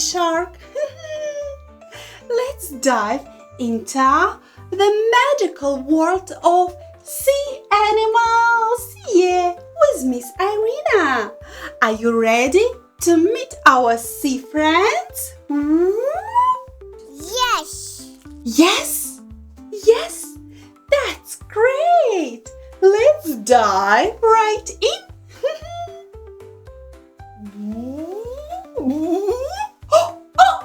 shark. Let's dive into the magical world of sea animals. Yeah, with Miss Irina. Are you ready to meet our sea friends? Yes. Yes? Yes? That's great. Let's dive right in.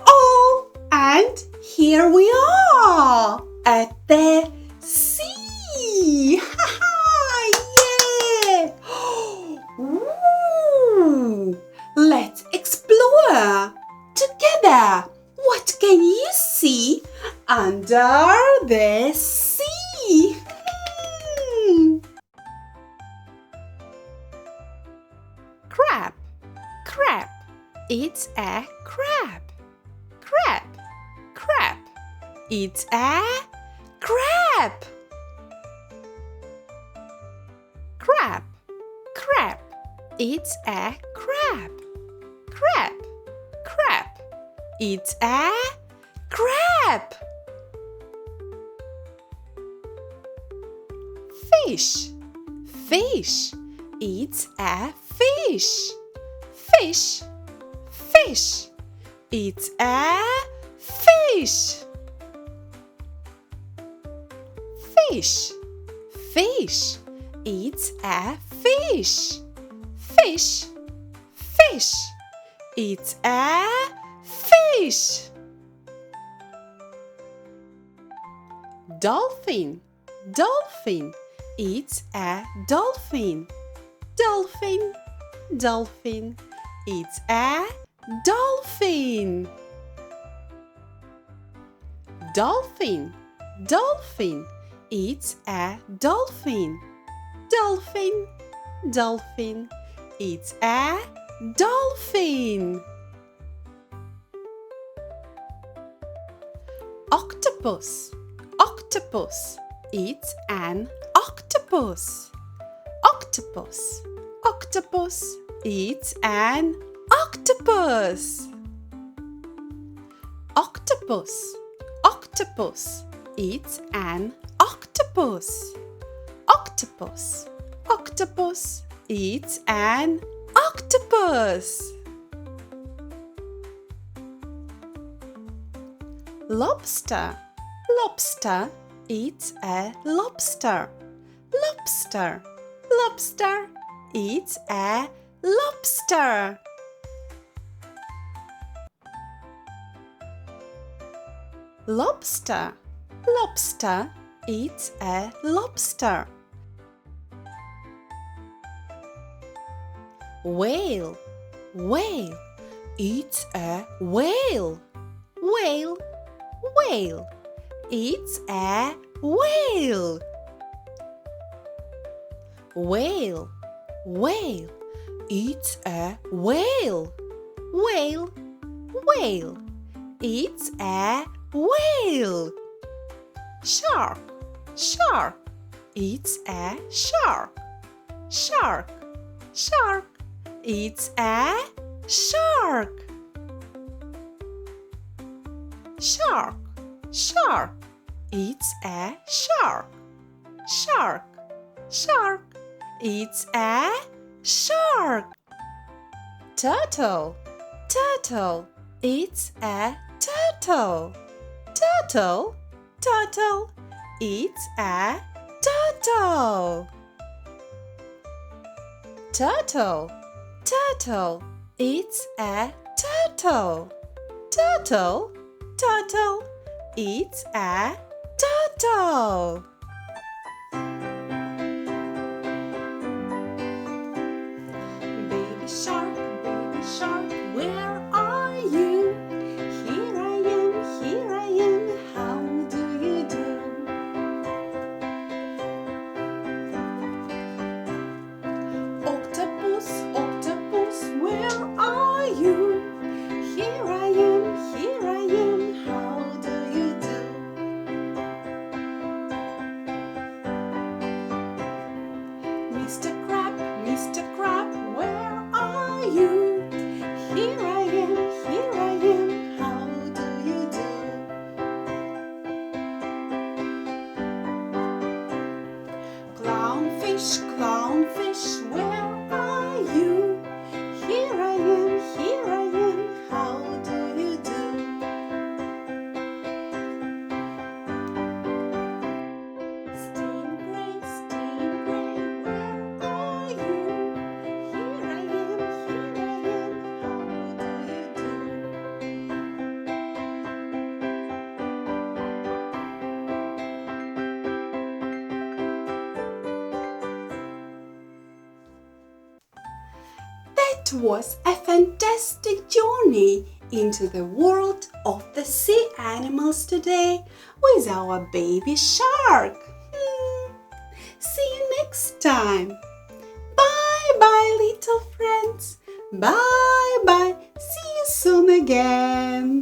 Oh, and here we are at the sea. Yeah. Ooh. Let's explore together. What can you see under the sea? Crab. Crab. It's a crab. Crab. Crab. It's a crab. Crab. Crab. It's a crab. Crab. Crab. It's a crab. Fish. Fish. It's a fish. Fish. Fish. It's a fish. Fish. Fish. It's a fish. Fish. Fish. It's a fish. Dolphin. Dolphin. It's a dolphin. Dolphin. Dolphin. It's a dolphin. Dolphin. Dolphin. It's a dolphin. Dolphin. Dolphin. It's a dolphin. Octopus. Octopus. It's an octopus. Octopus. Octopus. It's an octopus. Octopus. Octopus. It's an octopus. Octopus. Octopus. It's an octopus. Lobster. Lobster. It's a lobster. Lobster. Lobster. It's a lobster. Lobster. Lobster. It's a lobster. Whale. Whale. It's a whale. Whale. Whale. It's a whale. Whale. Whale. It's a whale. Whale. Whale. It's a whale. Shark. Shark. It's a shark. Shark. Shark. It's a shark. Shark. Shark. It's a shark. Shark. Shark. It's a shark. Turtle. Turtle. It's a turtle. Turtle. Turtle. It's a turtle. Turtle. Turtle. It's a turtle. Turtle. Turtle. It's a turtle. Baby shark, where are you? Here I am, how do you do? Octopus, octopus, where are you? Here I am, how do you do? fish, clownfish, where are you? Here I am, how do you do? Stingray, where are you? Here I am, how do you do? That was a fantastic journey into the world of the sea animals today with our baby shark. See you next time. Bye bye, little friends. Bye bye. See you soon again.